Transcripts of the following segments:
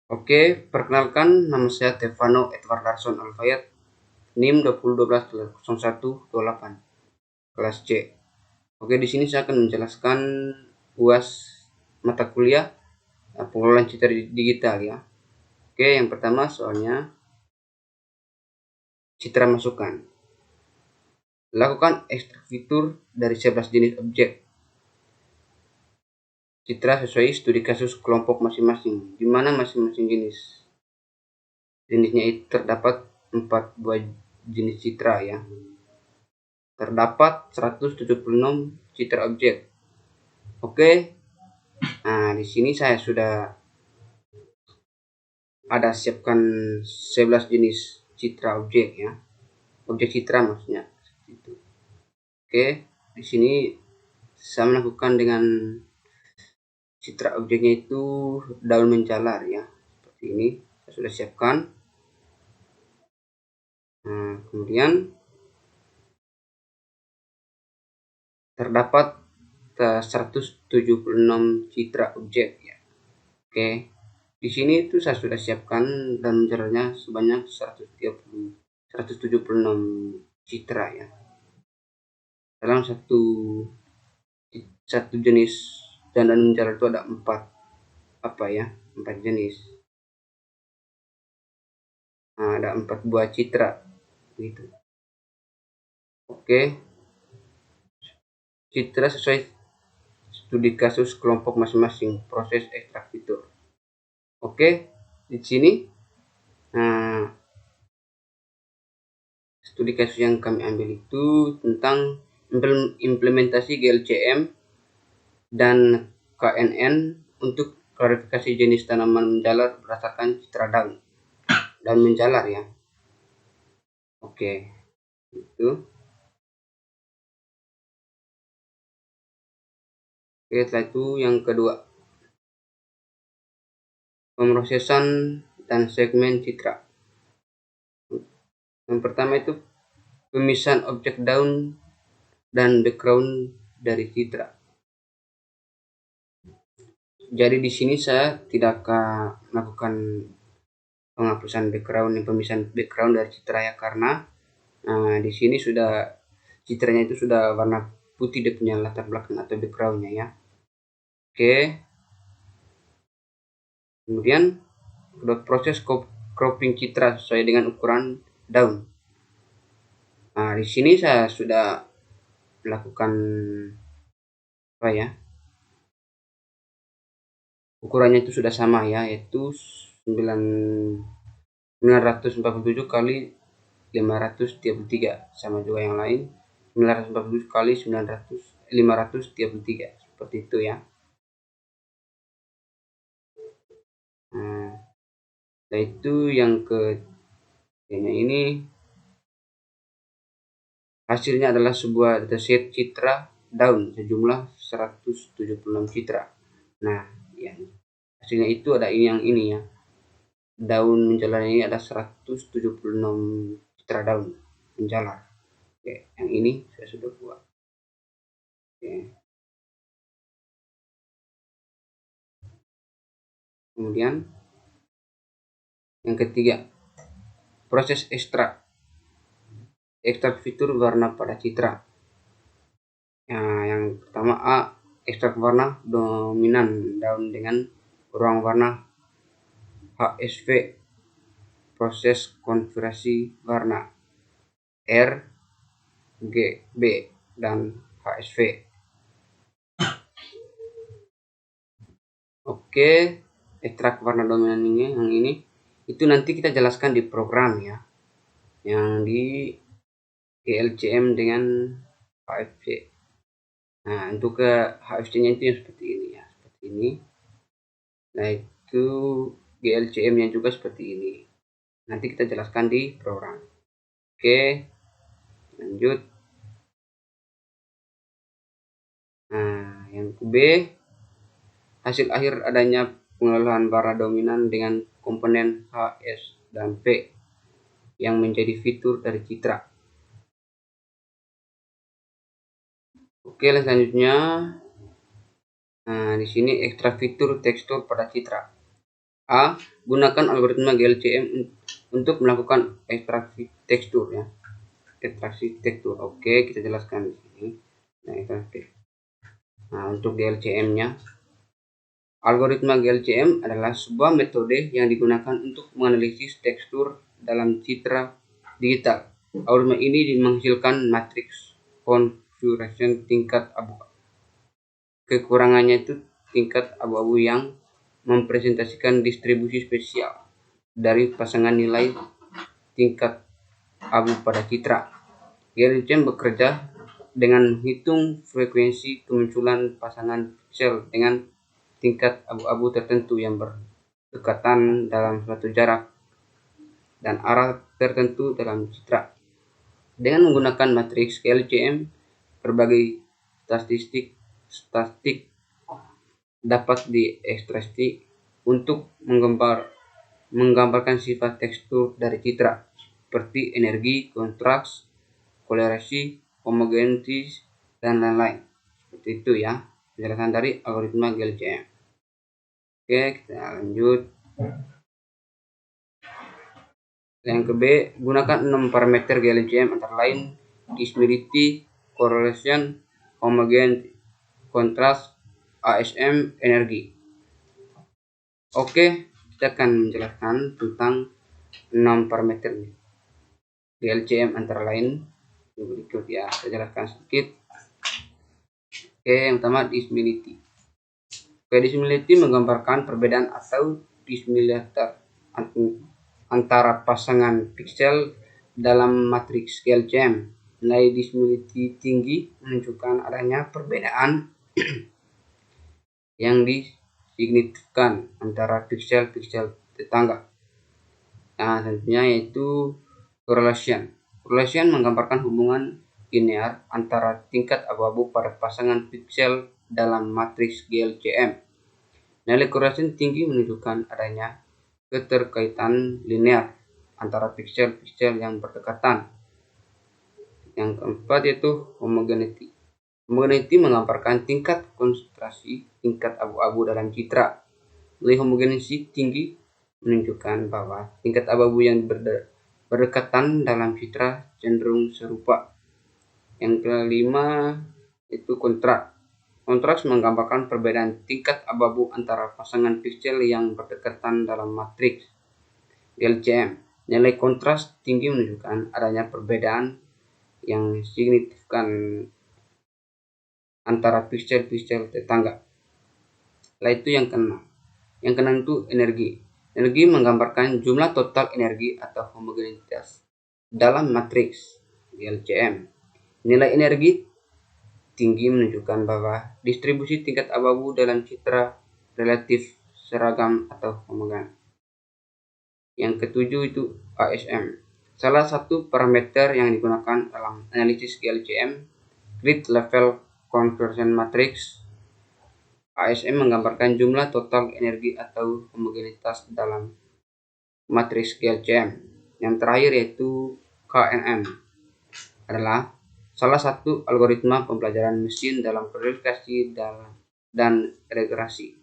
Oke, perkenalkan nama saya Stefano Edward Larson Alfayat, NIM 2012-0128, kelas C. Oke, di sini saya akan menjelaskan UAS mata kuliah pengelolaan citra digital ya. Oke, yang pertama soalnya citra masukan. Lakukan ekstrak fitur dari 11 jenis objek citra sesuai studi kasus kelompok masing-masing, di mana masing-masing jenisnya itu terdapat 4 buah jenis citra ya. Terdapat 176 citra objek. Oke. Nah, di sini saya sudah ada siapkan 11 jenis citra objek ya. Objek citra maksudnya. Oke, di sini saya melakukan dengan citra objeknya itu daun menjalar ya. Seperti ini saya sudah siapkan. Nah, kemudian terdapat 176 citra objek ya. Oke. Di sini itu saya sudah siapkan dan menjalarnya sebanyak 176 citra ya. Dalam satu jenis dan menjalar itu ada 4 jenis. Nah, ada 4 buah citra gitu. Oke. Citra sesuai studi kasus kelompok masing-masing, proses ekstrak fitur. Oke, di sini studi kasus yang kami ambil itu tentang implementasi GLCM dan KNN untuk klarifikasi jenis tanaman menjalar berdasarkan citra daun menjalar ya. Oke, itu. Oke, setelah itu yang kedua, pemrosesan dan segmen citra. Yang pertama itu pemisahan objek daun dan background dari citra. Jadi di sini saya tidak akan melakukan penghapusan background dan pemisahan background dari citra ya, karena di sini sudah citranya itu sudah warna putih dia punya latar belakang atau backgroundnya ya. Oke. Kemudian proses cropping citra sesuai dengan ukuran daun. Nah, di sini saya sudah melakukan ukurannya itu sudah sama ya, yaitu 947 kali 533, sama juga yang lain 947 kali 533, seperti itu ya. Nah, itu yang ketiga ini hasilnya adalah sebuah dataset citra daun sejumlah 176 citra. Nah, ya, hasilnya itu ada yang ini ya. Daun menjalar ini ada 176 citra daun menjalar. Oke, yang ini saya sudah buat. Oke. Kemudian yang ketiga, proses ekstrak fitur warna pada citra. Nah, yang pertama A, ekstrak warna dominan daun dengan ruang warna HSV, proses konversi warna R, G, B, dan HSV. Oke, ekstrak warna dominan yang ini itu nanti kita jelaskan di program ya, yang di GLCM dengan HFC. Nah, untuk ke HFC-nya itu yang seperti ini ya, seperti ini. Nah, itu GLCM-nya juga seperti ini. Nanti kita jelaskan di program. Oke, lanjut. Nah, yang B, hasil akhir adanya pengelolaan warna dominan dengan komponen H, S, dan V yang menjadi fitur dari citra. Oke, selanjutnya, nah di sini ekstrak fitur tekstur pada citra. A, gunakan algoritma GLCM untuk melakukan ekstraksi tekstur ya. Ekstraksi tekstur. Oke, kita jelaskan di sini. Nah, untuk GLCM-nya, algoritma GLCM adalah sebuah metode yang digunakan untuk menganalisis tekstur dalam citra digital. Algoritma ini menghasilkan matriks configuration tingkat abu. Kekurangannya itu tingkat abu-abu yang mempresentasikan distribusi spesial dari pasangan nilai tingkat abu pada citra. GLCM bekerja dengan menghitung frekuensi kemunculan pasangan piksel dengan tingkat abu-abu tertentu yang berdekatan dalam suatu jarak dan arah tertentu dalam citra. Dengan menggunakan matriks GLCM, berbagai statistik dapat diekstraksi untuk menggambarkan sifat tekstur dari citra, seperti energi, kontras, kolerasi, homogeneitas, dan lain-lain. Seperti itu ya, penjelasan dari algoritma GLCM. Oke, kita lanjut. Yang ke B, gunakan 6 parameter GLCM antara lain disparity, correlation, homogeneity, kontras, ASM, energi. Oke, kita akan menjelaskan tentang 6 parameter GLCM antara lain berikut ya. Saya jelaskan sedikit. Oke, yang pertama disparity. Oke, disparity menggambarkan perbedaan atau dissimilaritas antara pasangan piksel dalam matriks GLCM. Nilai disparity tinggi menunjukkan adanya perbedaan yang signifikan antara piksel-piksel tetangga. Nah, tentunya yaitu correlation. Correlation menggambarkan hubungan linear antara tingkat abu-abu pada pasangan piksel dalam matriks GLCM. Nilai correlation tinggi menunjukkan adanya keterkaitan linear antara piksel-piksel yang berdekatan. Yang keempat yaitu homogeneity. Homogeneity menggambarkan tingkat konsentrasi tingkat abu-abu dalam citra. Nilai homogeneity tinggi menunjukkan bahwa tingkat abu-abu yang berdekatan dalam citra cenderung serupa. Yang kelima itu kontras. Kontras menggambarkan perbedaan tingkat abu-abu antara pasangan piksel yang berdekatan dalam matriks GLCM. Nilai kontras tinggi menunjukkan adanya perbedaan yang signifikan antara piksel-piksel tetangga. Setelah itu yang keenam. Yang keenam itu energi. Energi menggambarkan jumlah total energi atau homogeneitas dalam matriks GLCM. Nilai energi tinggi menunjukkan bahwa distribusi tingkat abu-abu dalam citra relatif seragam atau homogen. Yang ketujuh itu ASM. Salah satu parameter yang digunakan dalam analisis GLCM, Grid Level Conversion Matrix. ASM menggambarkan jumlah total energi atau homogeneitas dalam matriks GLCM. Yang terakhir yaitu KNN adalah salah satu algoritma pembelajaran mesin dalam verifikasi dan regresi.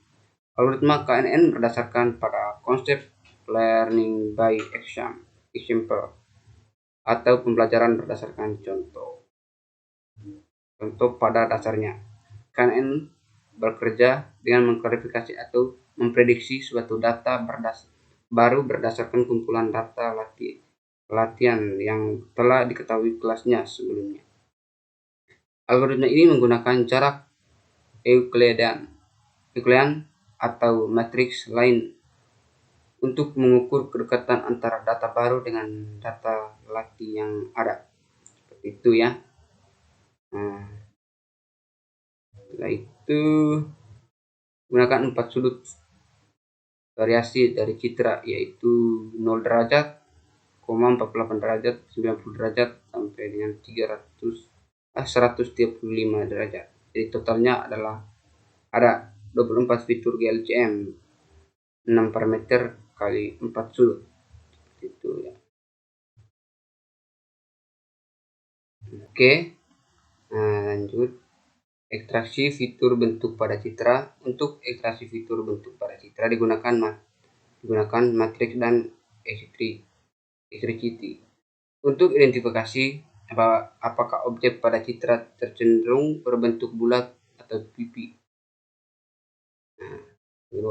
Algoritma KNN berdasarkan pada konsep learning by example atau pembelajaran berdasarkan contoh pada dasarnya. KNN bekerja dengan mengklarifikasi atau memprediksi suatu data baru berdasarkan kumpulan data latihan yang telah diketahui kelasnya sebelumnya. Algoritma ini menggunakan jarak Euclidean atau matriks lain untuk mengukur kedekatan antara data baru dengan data latih yang ada. Seperti itu ya. Nah, setelah itu gunakan 4 sudut variasi dari citra, yaitu 0 derajat, 48 derajat, 90 derajat, sampai dengan 135 derajat. Jadi totalnya adalah ada 24 fitur GLCM, 6 parameter kali 4 sudut. Itu ya. Oke. Nah, lanjut. Ekstraksi fitur bentuk pada citra. Untuk ekstraksi fitur bentuk pada citra digunakan gunakan matriks dan eccentricity. Untuk identifikasi apakah objek pada citra tercenderung berbentuk bulat atau pipi.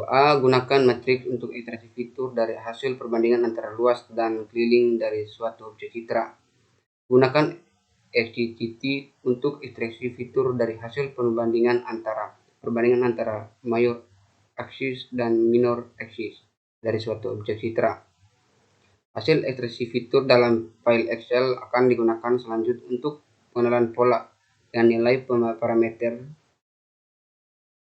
A. Gunakan matriks untuk ekstraksi fitur dari hasil perbandingan antara luas dan keliling dari suatu objek citra. Gunakan FCCT untuk ekstraksi fitur dari hasil perbandingan antara mayor aksis dan minor aksis dari suatu objek citra. Hasil ekstraksi fitur dalam file Excel akan digunakan selanjutnya untuk pengenalan pola dan nilai parameter.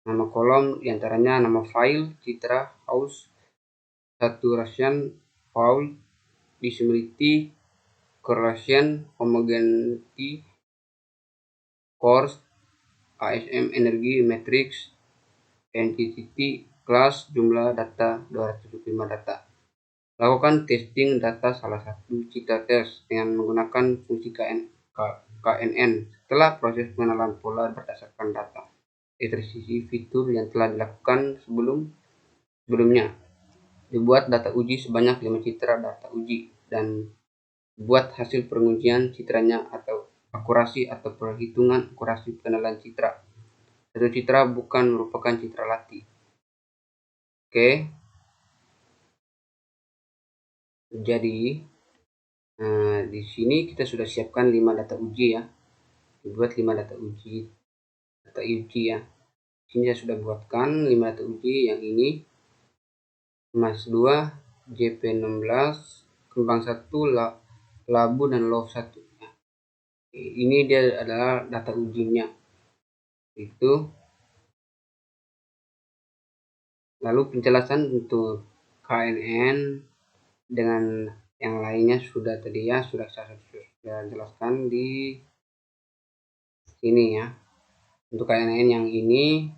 Nama kolom diantaranya nama file, citra, house, saturation, foul, visibility, correlation, homogeneity, coarse, ASM, energi, matrix, entity, class, jumlah data, 275 data. Lakukan testing data salah satu citra test dengan menggunakan fungsi KNN setelah proses pengenalan pola berdasarkan data ekstraksi fitur yang telah dilakukan sebelumnya. Dibuat data uji sebanyak 5 citra data uji dan buat hasil pengujian citranya atau akurasi atau perhitungan akurasi pengenalan citra. Satu citra bukan merupakan citra latih. Oke. Jadi di sini kita sudah siapkan 5 data uji ya. Dibuat 5 data uji ya. Sini saya sudah buatkan 5 data uji yang ini. Mas 2, JP16, kembang 1, labu dan love 1 ya. Ini dia adalah data ujinya. Itu. Lalu penjelasan untuk KNN dengan yang lainnya sudah tadi ya, sudah saya jelaskan di sini ya. Untuk KNN yang ini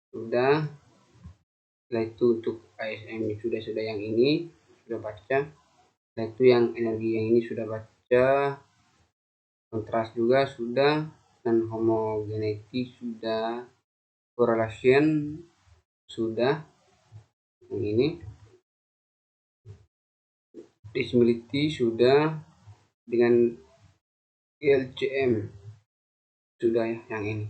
sudah, setelah itu untuk ASM sudah yang ini sudah baca, setelah itu yang energi yang ini sudah baca, kontras juga sudah, dan homogeneity sudah, correlation sudah, yang ini visibility sudah, dengan LCM sudah ya yang ini.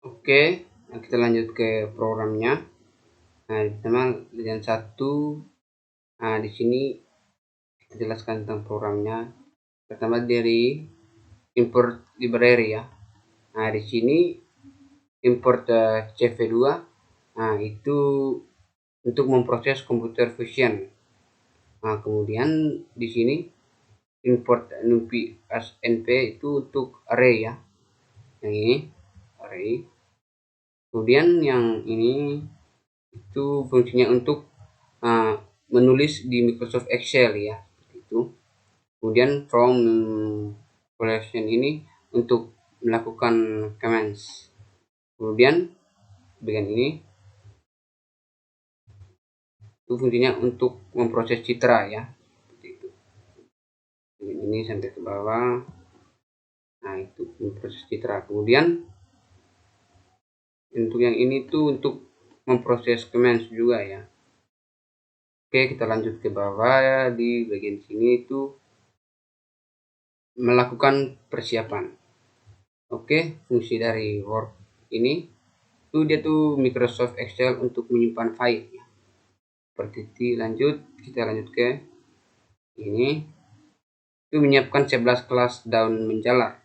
Oke, nah kita lanjut ke programnya. Nah, pertama bagian 1. Nah, di sini kita jelaskan tentang programnya. Pertama dari import library ya. Nah, di sini import CV2. Nah, itu untuk memproses computer vision. Nah, kemudian di sini import numpy as np itu untuk array ya. Yang ini array. Kemudian yang ini itu fungsinya untuk menulis di Microsoft Excel ya, itu. Kemudian from collection ini untuk melakukan commands. Kemudian bagian ini itu fungsinya untuk memproses citra ya, seperti itu. Ini sampai ke bawah. Nah, itu memproses citra. Kemudian untuk yang ini tuh untuk memproses commands juga ya. Oke, kita lanjut ke bawah ya. Di bagian sini itu melakukan persiapan. Oke, fungsi dari Word ini itu dia tuh Microsoft Excel untuk menyimpan file ya. Seperti itu. Kita lanjut ke ini. Itu menyiapkan 11 kelas daun menjalar.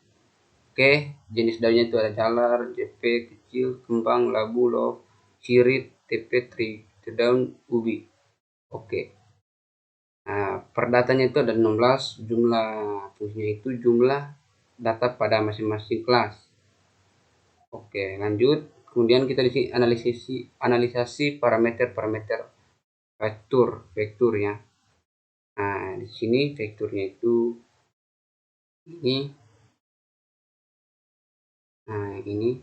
Oke, jenis daunnya itu ada jalar, JP, kecil, kembang, labu, love, sirip, TP, daun, ubi. Oke. Nah, perdatanya itu ada 16, jumlah fungsinya itu jumlah data pada masing-masing kelas. Oke, lanjut. Kemudian kita di sini analisasi parameter vektur ya. Nah, di sini vekturnya itu ini. Nah, ini.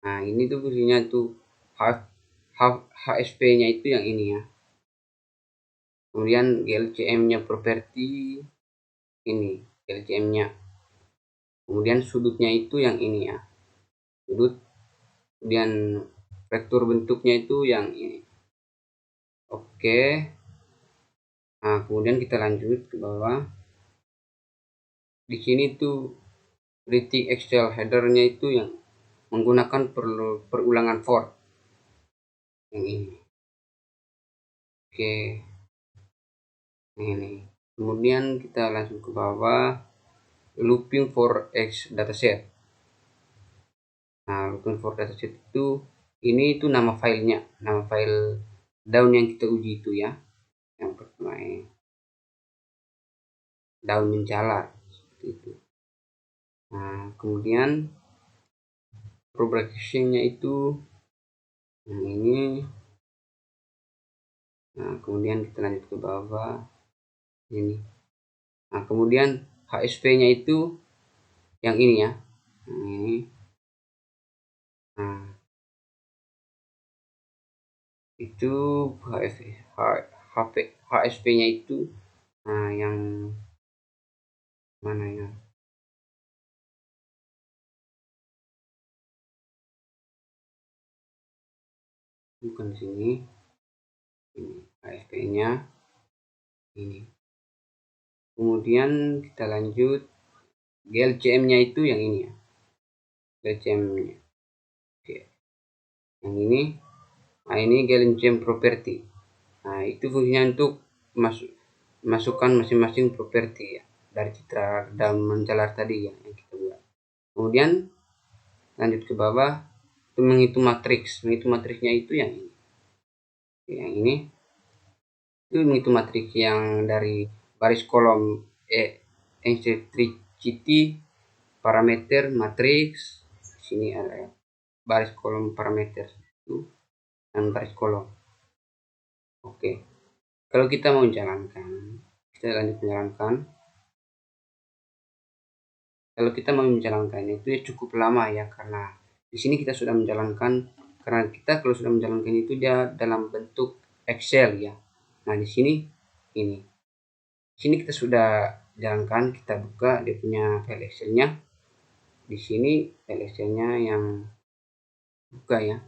Nah, ini tuh fungsinya tuh HSP-nya itu yang ini ya. Kemudian GLCM-nya properti ini, GLCM-nya. Kemudian sudutnya itu yang ini ya, sudut. Kemudian vektor bentuknya itu yang ini. Oke. Nah, kemudian kita lanjut ke bawah. Di sini tuh Pretty Excel headernya itu yang menggunakan perulangan for yang ini. Oke, ini. Kemudian kita langsung ke bawah, looping for X dataset. Nah, looping for dataset itu ini itu nama filenya, nama file daun yang kita uji itu ya. Yang pertama ini daun menjalar seperti itu. Nah, kemudian progression-nya itu yang ini. Nah, kemudian kita lanjut ke bawah ini. Nah, kemudian HSP-nya itu yang ini ya. Ini. Nah, itu HSP-nya itu yang mana ya? Bukan di sini. Ini HSP-nya ini. Kemudian kita lanjut GLCM-nya itu yang ini ya. GLCM-nya. Oke. Yang ini. Nah, ini GLCM property. Nah, itu fungsinya untuk masukkan masing-masing properti ya dari citra daun menjalar tadi ya yang kita buat. Kemudian lanjut ke bawah itu menghitung matriksnya itu yang ini. Yang ini itu menghitung matriks yang dari baris kolom eccentricity parameter matriks. Sini ada baris kolom parameter itu dan baris kolom. Oke, kalau kita mau menjalankan, kita lanjut menjalankan. Kalau kita mau menjalankannya itu ya cukup lama ya, karena di sini kita sudah menjalankan, karena kita kalau sudah menjalankan itu dia dalam bentuk Excel ya. Nah, di sini ini. Di sini kita sudah jalankan, kita buka dia punya file Excel-nya. Di sini file Excel-nya yang buka ya.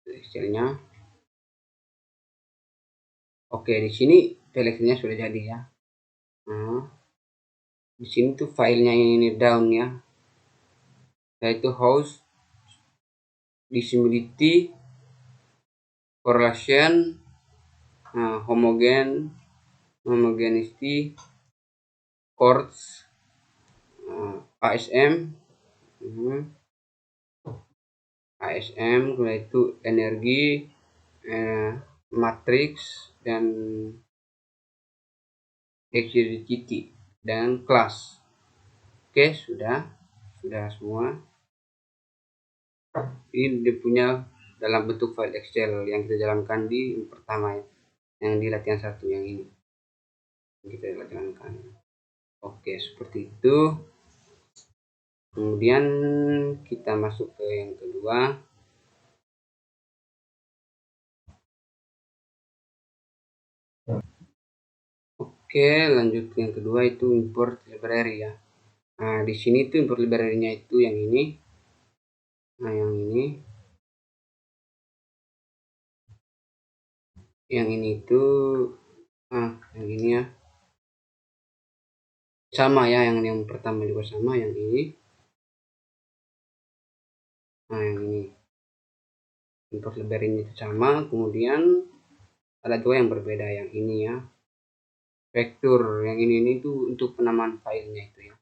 File Excel-nya. Oke, di sini file Excel-nya sudah jadi ya. Nah, di sini tuh filenya ini down ya. Yaitu house dissimility correlation homogeneity chords ASM yaitu energi matriks dan hexidicity dan kelas. Oke, sudah semua. Ini dia punya dalam bentuk file Excel yang kita jalankan di pertama yang di latihan 1 yang ini yang kita jalankan. Oke, seperti itu. Kemudian kita masuk ke yang kedua. Oke, lanjut ke yang kedua itu import library ya. Nah, di sini tuh import library-nya itu yang ini. Nah, yang ini. Yang ini itu yang ini ya. Sama ya, yang pertama juga sama, yang ini. Nah, yang ini. Import library-nya itu sama, kemudian ada dua yang berbeda, yang ini ya. Vektor yang ini itu untuk penamaan filenya itu ya.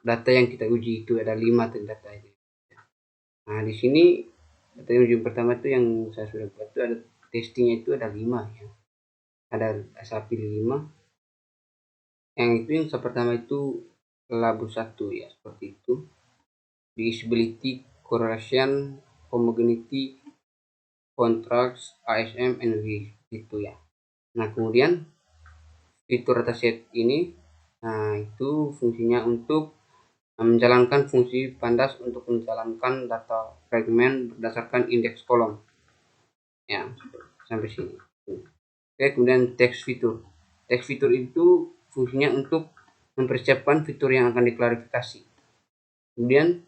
Data yang kita uji itu ada 5 data itu. Nah, di sini data yang uji pertama itu yang saya sudah buat itu ada testingnya itu ada 5 ya. Ada saya pilih 5. Yang itu yang pertama itu labu 1 ya, seperti itu. Visibility, correlation, homogeneity, contrast, ASM, energy itu ya. Nah, kemudian fitur dataset ini itu fungsinya untuk menjalankan fungsi pandas untuk menjalankan data fragmen berdasarkan indeks kolom ya, sampai sini. Oke, kemudian text fitur itu fungsinya untuk mempersiapkan fitur yang akan diklarifikasi. Kemudian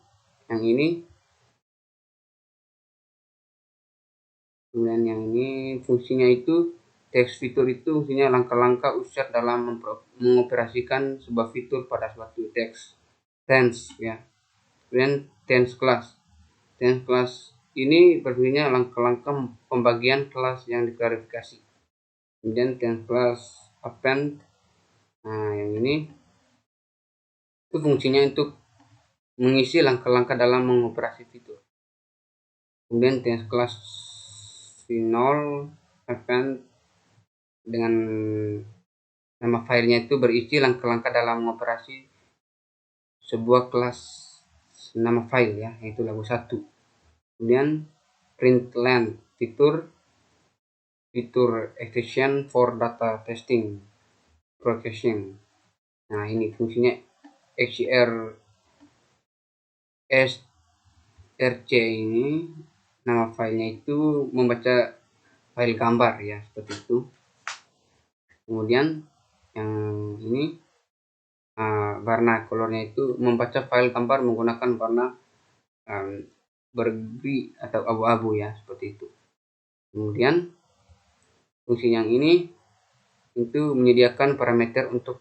yang ini fungsinya itu teks fitur itu fungsinya langkah-langkah user dalam mengoperasikan sebuah fitur pada suatu teks tense ya. Kemudian tense class ini berfungsinya langkah-langkah pembagian kelas yang diklarifikasi. Kemudian tense class append, nah yang ini itu fungsinya untuk mengisi langkah-langkah dalam mengoperasi fitur. Kemudian tense class final append dengan nama filenya itu berisi langkah-langkah dalam mengoperasi sebuah kelas nama file ya, yaitu lagu 1. Kemudian println fitur extension for data testing processing. Nah ini fungsinya src ini nama filenya itu membaca file gambar ya, seperti itu. Kemudian yang ini warna colornya itu membaca file gambar menggunakan warna bergri atau abu-abu ya, seperti itu. Kemudian fungsi yang ini itu menyediakan parameter untuk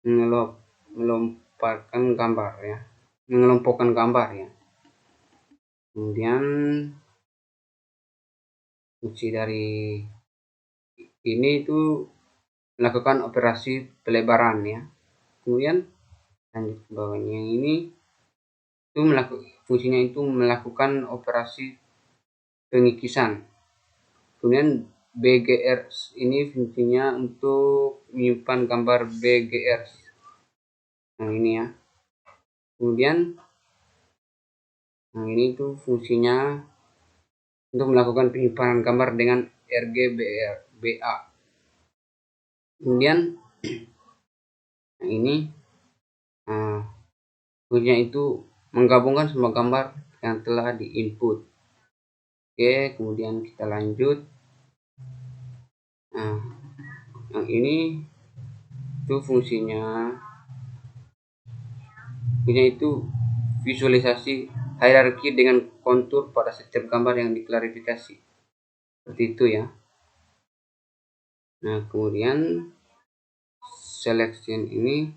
mengelompokkan gambar ya. Kemudian fungsi dari ini itu melakukan operasi pelebaran ya. Kemudian lanjut ke bawahnya, yang ini itu fungsinya itu melakukan operasi pengikisan. Kemudian BGR ini fungsinya untuk menyimpan gambar BGR. Nah ini ya. Kemudian ini itu fungsinya untuk melakukan penyimpanan gambar dengan RGBA. Kemudian yang ini fungsinya itu menggabungkan semua gambar yang telah diinput. Oke, kemudian kita lanjut. Nah, yang ini itu fungsinya itu visualisasi hierarki dengan kontur pada setiap gambar yang diklarifikasi. Seperti itu ya. Nah, kemudian selection ini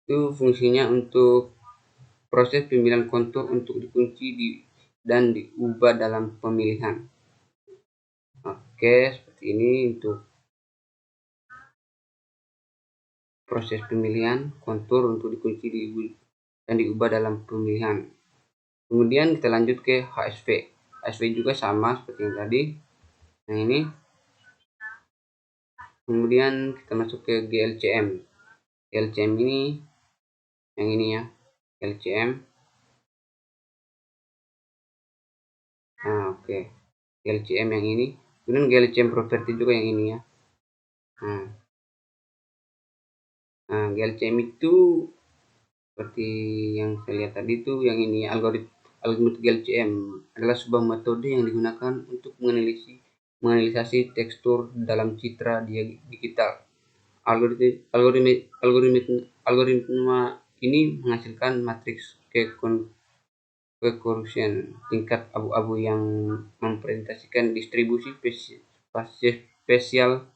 itu fungsinya untuk proses pemilihan kontur untuk dikunci dan diubah dalam pemilihan. Oke, seperti ini untuk proses pemilihan kontur untuk dikunci dan diubah dalam pemilihan. Kemudian kita lanjut ke HSV. HSV juga sama seperti yang tadi. Yang ini. Kemudian kita masuk ke GLCM. GLCM ini yang ini ya. GLCM. Nah, oke. GLCM yang ini. Kemudian GLCM property juga yang ini ya. Nah, GLCM itu seperti yang saya lihat tadi itu yang ini algoritma GLCM adalah sebuah metode yang digunakan untuk menganalisasi tekstur dalam citra digital. Algoritma ini menghasilkan matriks kekolusian tingkat abu-abu yang mempresentasikan distribusi spesial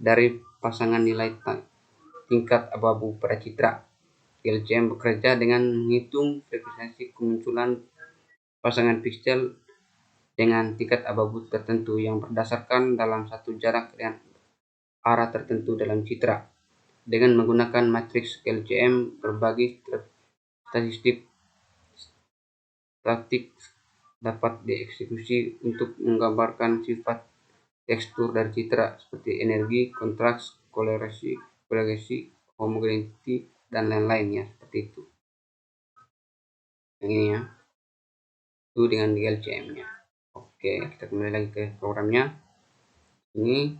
dari pasangan nilai tingkat abu-abu pada citra. GLCM bekerja dengan menghitung frekuensi kemunculan pasangan piksel dengan tingkat abu-abu tertentu yang berdasarkan dalam satu jarak dengan arah tertentu dalam citra. Dengan menggunakan matriks GLCM, berbagai statistik dapat dieksekusi untuk menggambarkan sifat tekstur dari citra seperti energi, kontras, kolorasi, homogeneity, dan lain-lainnya seperti itu. Yang ini ya, itu dengan GLCM-nya. Oke, kita kembali lagi ke programnya. Ini,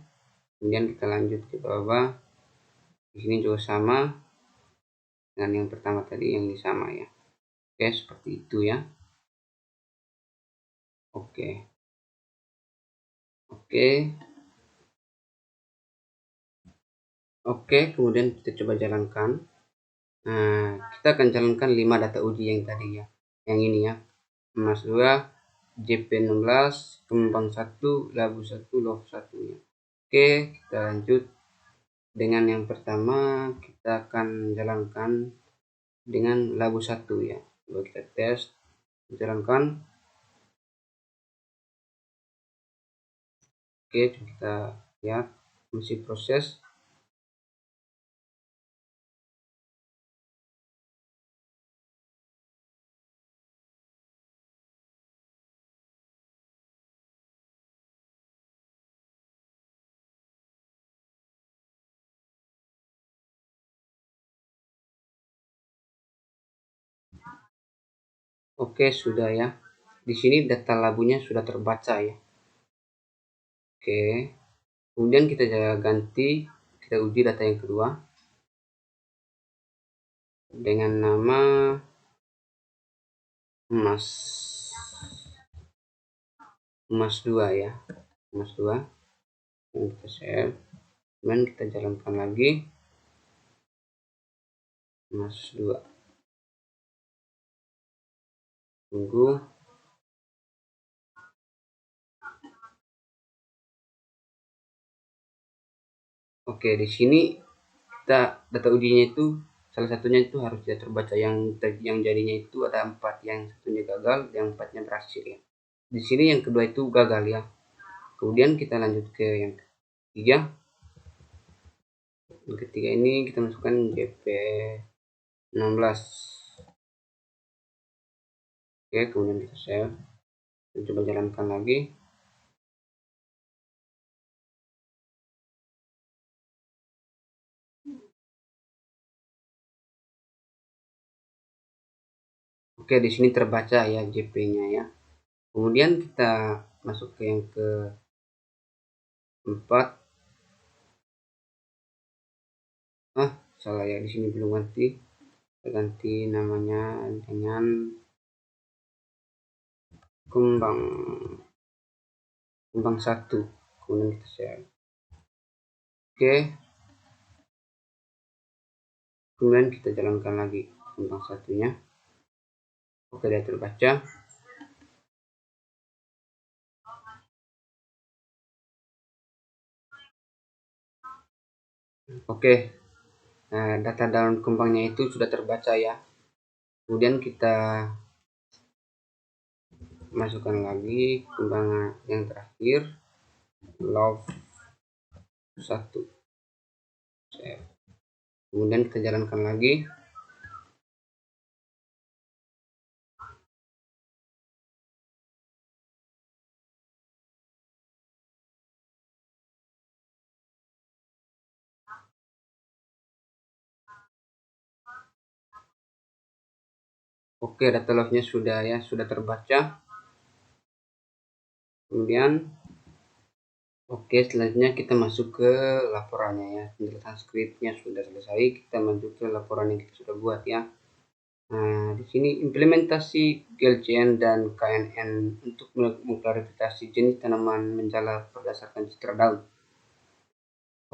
kemudian kita lanjut ke bawah. Di sini juga sama dengan yang pertama tadi, yang ini sama ya. Oke, seperti itu ya. Oke. Oke, kemudian kita coba jalankan. Nah, kita akan jalankan 5 data uji yang tadi ya. Yang ini ya. Mas 2, JP16, Kembang 1, Labu 1, Love 1 ya. Oke, kita lanjut dengan yang pertama. Kita akan jalankan dengan Labu 1 ya. Coba kita tes, jalankan. Oke, coba kita lihat masih proses. Oke, sudah ya. Di sini data labunya sudah terbaca ya. Oke. Kemudian kita ganti, kita uji data yang kedua dengan nama Mas Mas 2 ya. Mas 2. Kita save. Kemudian kita jalankan lagi Mas 2. Tunggu. Oke, di sini kita data ujinya itu salah satunya itu harus tidak terbaca, yang jadinya itu ada 4, yang satunya gagal, yang 4-nya berhasil ya. Di sini yang kedua itu gagal ya. Kemudian kita lanjut ke yang ketiga. Yang ketiga ini kita masukkan JP16. Oke, kemudian kita save. Kita coba jalankan lagi. Oke, di sini terbaca ya JP-nya ya. Kemudian kita masuk ke yang keempat. Salah ya, di sini belum ganti. Kita ganti namanya dengan kembang 1. Kemudian kita share. Oke. Kemudian kita jalankan lagi kembang satunya. Oke, dia terbaca. Oke. Nah, data daun kembangnya itu sudah terbaca ya. Kemudian kita masukkan lagi kembang yang terakhir, Love 1. Kemudian kita jalankan lagi. Oke, data love-nya sudah ya, sudah terbaca. Kemudian oke, selanjutnya kita masuk ke laporannya ya. Penjelasan skripnya sudah selesai, kita masuk ke laporan yang kita sudah buat ya. Nah, di sini implementasi GLCN dan KNN untuk mengklarifikasi jenis tanaman menjala berdasarkan citra daun.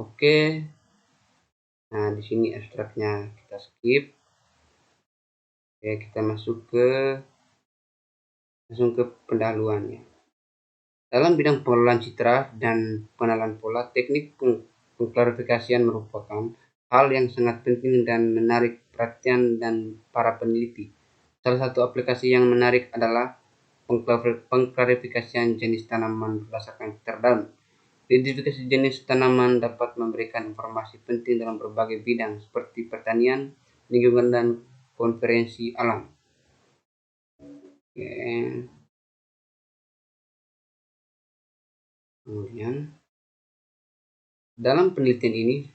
Oke. Nah, di sini abstraknya kita skip. Oke, kita langsung ke pendahuluannya. Dalam bidang pengelolaan citra dan pengenalan pola, teknik pengklarifikasian merupakan hal yang sangat penting dan menarik perhatian dan para peneliti. Salah satu aplikasi yang menarik adalah pengklarifikasian jenis tanaman berdasarkan citra daun. Identifikasi jenis tanaman dapat memberikan informasi penting dalam berbagai bidang seperti pertanian, lingkungan, dan konferensi alam. Oke. Kemudian dalam penelitian ini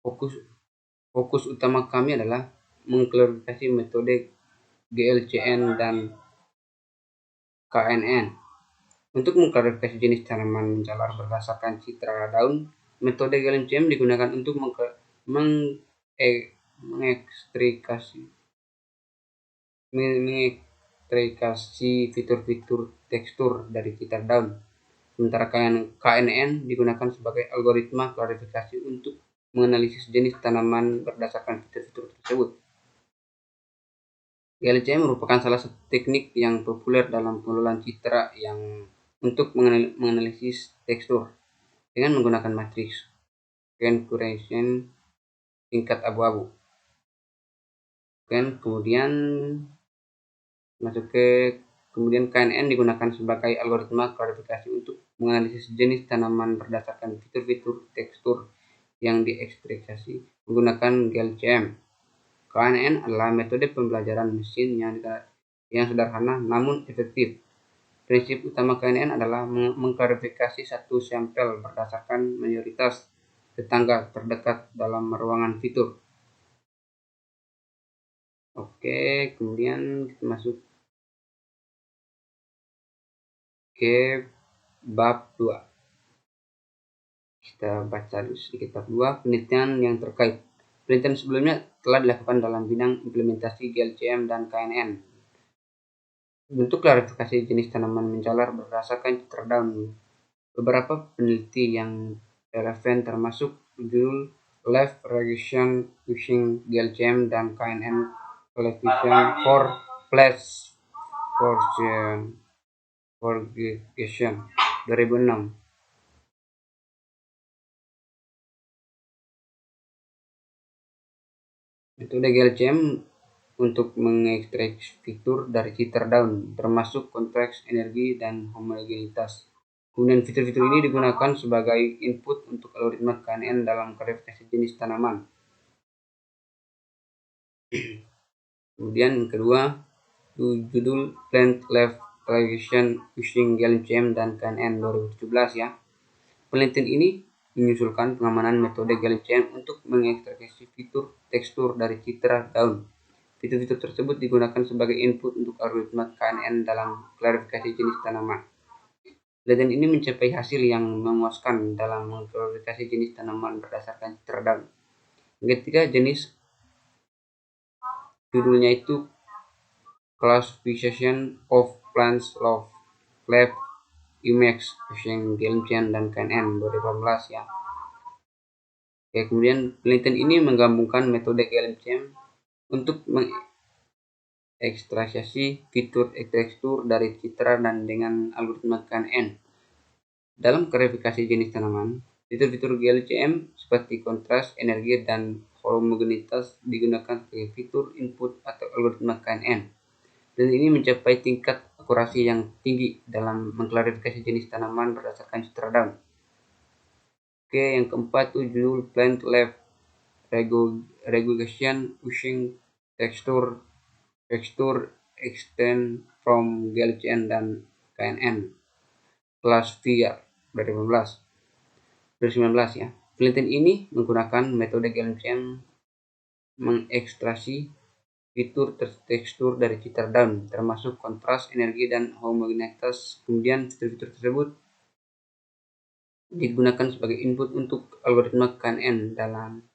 fokus utama kami adalah mengklarifikasi metode GLCN dan KNN. Untuk mengklarifikasi jenis tanaman menjalar berdasarkan citra daun, metode GLCN digunakan untuk mengekstrikasi fitur-fitur tekstur dari citra daun. Sementara KNN digunakan sebagai algoritma klarifikasi untuk menganalisis jenis tanaman berdasarkan fitur-fitur tersebut. GLCM merupakan salah satu teknik yang populer dalam pengelolaan citra yang untuk menganalisis tekstur dengan menggunakan matriks configuration tingkat abu-abu. Kemudian kemudian KNN digunakan sebagai algoritma klasifikasi untuk menganalisis jenis tanaman berdasarkan fitur-fitur tekstur yang diekstraksi menggunakan GLCM. KNN adalah metode pembelajaran mesin yang sederhana namun efektif. Prinsip utama KNN adalah mengklarifikasi satu sampel berdasarkan mayoritas tetangga terdekat dalam ruangan fitur. Oke, kemudian kita masuk ke bab 2. Kita baca dulu sedikit bab 2, penelitian yang terkait. Penelitian sebelumnya telah dilakukan dalam bidang implementasi GLCM dan KNN. Bentuk klarifikasi jenis tanaman menjalar berdasarkan citra daun. Beberapa peneliti yang relevan termasuk judul Leaf Regression Using GLCM dan KNN Classification for Place Propagation 2006. Metode GLCM untuk mengekstrak fitur dari citra daun, termasuk konteks, energi, dan homogenitas. Kemudian fitur-fitur ini digunakan sebagai input untuk algoritma KNN dalam klasifikasi jenis tanaman. Kemudian yang kedua, judul Plant Leaf Classification Using GLCM dan KNN 2017 ya. Penelitian ini menyusulkan pengamanan metode GLCM untuk mengekstraksi fitur tekstur dari citra daun. Fitur-fitur tersebut digunakan sebagai input untuk algoritma KNN dalam klarifikasi jenis tanaman. Penelitian ini mencapai hasil yang memuaskan dalam mengklarifikasi jenis tanaman berdasarkan citra daun. Yang ketiga, jenis judulnya itu Classification of Plants Leaf Images using GLCM dan KNN 2018 ya. Oke, kemudian penelitian ini menggabungkan metode GLCM untuk mengekstraksi fitur tekstur dari citra dan dengan algoritma KNN. Dalam klarifikasi jenis tanaman, fitur-fitur GLCM seperti kontras, energi, dan homogenitas digunakan sebagai fitur input atau algoritma KNN. Dan ini mencapai tingkat akurasi yang tinggi dalam mengklarifikasi jenis tanaman berdasarkan citra daun. Oke, yang keempat itu judul Plant Leaf Regression Using Texture Extend from GLCM dan KNN Classifier 2019 ya. Penelitian ini menggunakan metode GLCM mengekstraksi fitur tekstur dari citra daun, termasuk kontras, energi, dan homogenitas. Kemudian fitur-fitur tersebut digunakan sebagai input untuk algoritma KNN dalam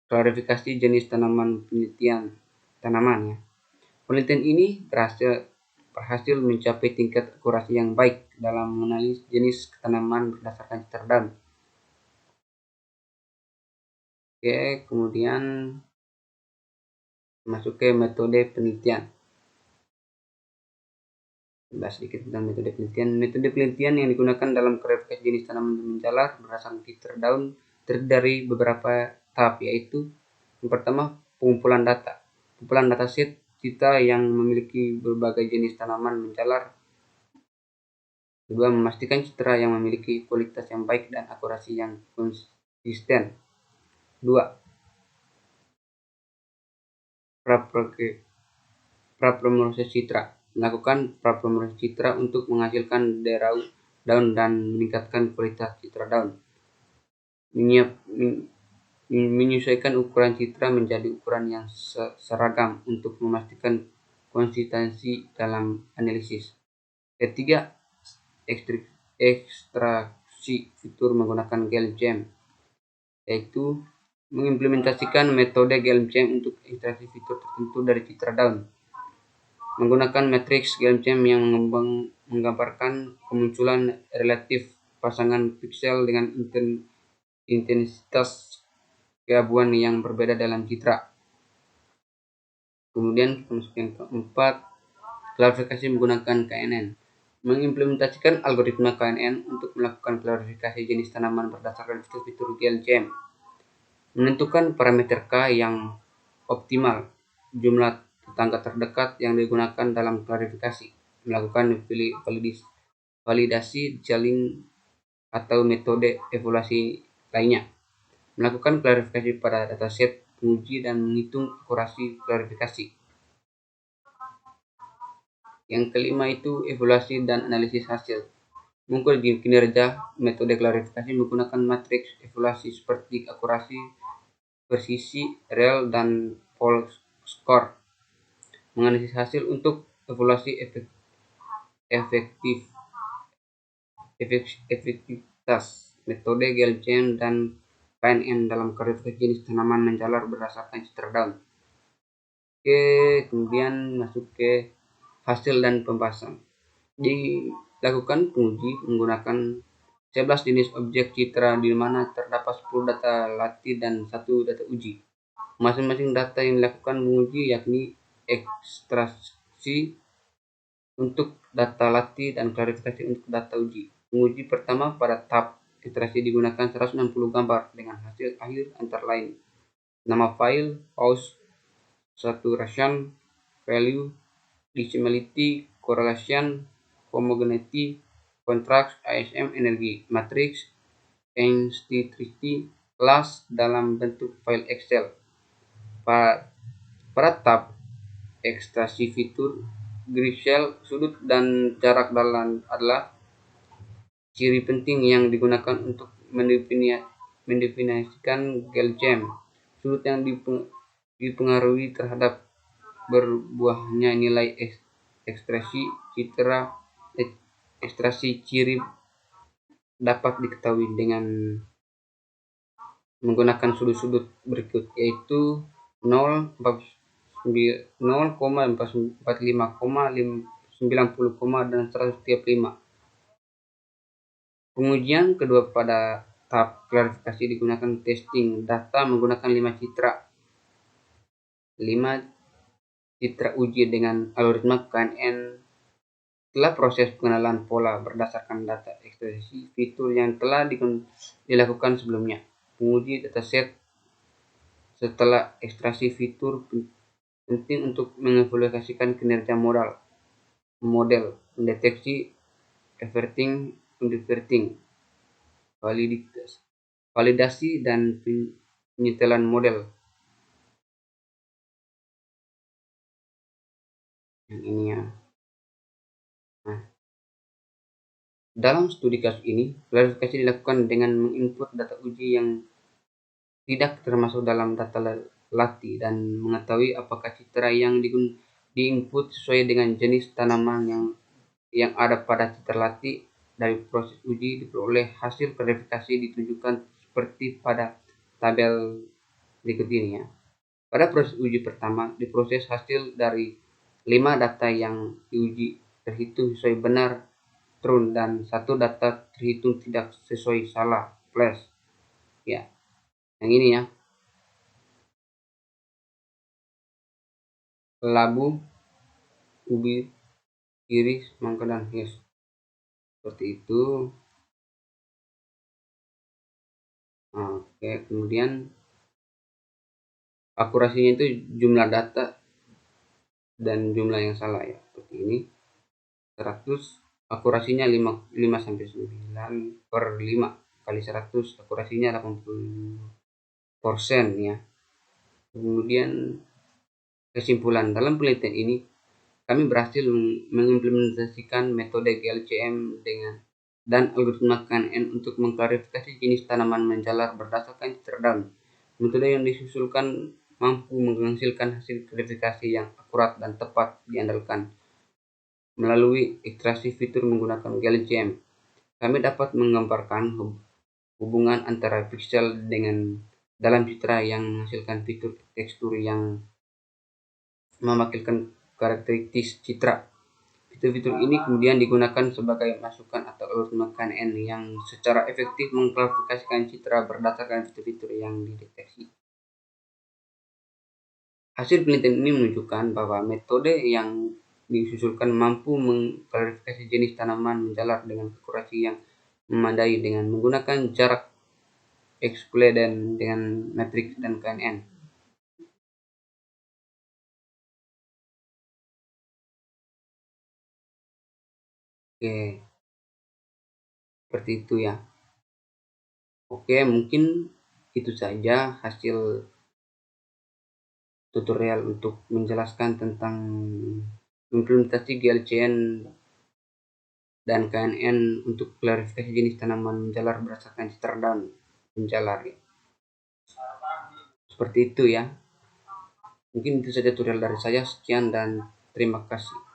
klarifikasi jenis penelitian tanaman ya. Penelitian ini berhasil mencapai tingkat akurasi yang baik dalam menganalisis jenis tanaman berdasarkan citra daun. Oke, kemudian masuk ke metode penelitian. Bahas sedikit tentang metode penelitian. Metode penelitian yang digunakan dalam klarifikasi jenis tanaman menjalar berdasarkan citra daun terdiri dari beberapa tahap, yaitu yang pertama pengumpulan data. Pengumpulan dataset citra yang memiliki berbagai jenis tanaman menjalar. Kedua, memastikan citra yang memiliki kualitas yang baik dan akurasi yang konsisten. Dua, praproses citra. Melakukan praproses citra untuk menghasilkan daun dan meningkatkan kualitas citra daun. Menyesuaikan ukuran citra menjadi ukuran yang seragam untuk memastikan konsistensi dalam analisis. Ketiga, ekstraksi fitur menggunakan GLCM, yaitu mengimplementasikan metode GLCM untuk ekstraksi fitur tertentu dari citra daun. Menggunakan matriks GLCM yang menggambarkan kemunculan relatif pasangan piksel dengan intensitas keabuan yang berbeda dalam citra. Kemudian kita masuk yang keempat, klarifikasi menggunakan KNN. Mengimplementasikan algoritma KNN untuk melakukan klarifikasi jenis tanaman berdasarkan fitur-fitur GLCM. Menentukan parameter K yang optimal, jumlah tetangga terdekat yang digunakan dalam klarifikasi. Melakukan validasi jaring atau metode evaluasi lainnya. Melakukan klarifikasi pada dataset penguji dan menghitung akurasi klarifikasi. Yang kelima itu evaluasi dan analisis hasil. Mengukur kinerja metode klarifikasi menggunakan matriks evaluasi seperti akurasi, presisi, real, dan false score. Menganalisis hasil untuk evaluasi efektivitas metode GLCM dan KNN dalam klarifikasi jenis tanaman menjalar berdasarkan citra daun. Oke, kemudian masuk ke hasil dan pembahasan. Dilakukan penguji menggunakan 11 jenis objek citra di mana terdapat 10 data latih dan 1 data uji. Masing-masing data yang dilakukan menguji yakni ekstraksi untuk data latih dan klarifikasi untuk data uji. Penguji pertama pada tahap ekstraksi digunakan 160 gambar dengan hasil akhir antara lain nama file, pause, saturation, value, dimensionality, correlation, homogeneity, contrast, ASM, energi, matrix, intensity, class dalam bentuk file Excel. Pada tahap ekstraksi fitur, grid cell, sudut, dan jarak dalam adalah ciri penting yang digunakan untuk mendefinisikan GLCM. Sudut yang dipengaruhi terhadap berbuahnya nilai ekstraksi ciri dapat diketahui dengan menggunakan sudut-sudut berikut, yaitu 0, 0,45, 90, dan 135. Pengujian kedua pada tahap klarifikasi digunakan testing data menggunakan 5 citra uji dengan algoritma KNN. Setelah proses pengenalan pola berdasarkan data ekstraksi fitur yang telah dilakukan sebelumnya, penguji dataset setelah ekstraksi fitur penting untuk mengevaluasikan kinerja model, mendeteksi everything, underverting, validasi dan penyetelan model. Yang ini ya. Nah, dalam studi kasus ini, klarifikasi dilakukan dengan menginput data uji yang tidak termasuk dalam data latih dan mengetahui apakah citra yang diinput sesuai dengan jenis tanaman yang ada pada citra latih. Dari proses uji diperoleh hasil klarifikasi ditunjukkan seperti pada tabel berikut ini ya. Pada proses uji pertama, diproses hasil dari 5 data yang diuji terhitung sesuai benar true dan 1 data terhitung tidak sesuai salah flash. Ya. Yang ini ya. Labu, ubi, iris, mangga, dan hias. Seperti itu. Oke, kemudian akurasinya itu jumlah data dan jumlah yang salah ya. Seperti ini. 100 akurasinya 5 sampai 9 per 5 kali 100 akurasinya 80% ya. Kemudian kesimpulan dalam penelitian ini kami berhasil mengimplementasikan metode GLCM dan algoritma KNN untuk mengklarifikasi jenis tanaman menjalar berdasarkan citra daun. Metode yang disusulkan mampu menghasilkan hasil klarifikasi yang akurat dan tepat diandalkan. Melalui ekstraksi fitur menggunakan GLCM, kami dapat menggambarkan hubungan antara piksel dalam citra yang menghasilkan fitur tekstur yang mewakilkan karakteristik citra. Fitur-fitur ini kemudian digunakan sebagai masukan atau algoritma KNN yang secara efektif mengklarifikasikan citra berdasarkan fitur-fitur yang dideteksi. Hasil penelitian ini menunjukkan bahwa metode yang diusulkan mampu mengklarifikasi jenis tanaman menjalar dengan akurasi yang memadai dengan menggunakan jarak Euclidean dengan matriks dan KNN. Oke, seperti itu ya. Oke, mungkin itu saja hasil tutorial untuk menjelaskan tentang implementasi GLCN dan KNN untuk klarifikasi jenis tanaman menjalar berdasarkan citra daun menjalar. Seperti itu ya. Mungkin itu saja tutorial dari saya. Sekian dan terima kasih.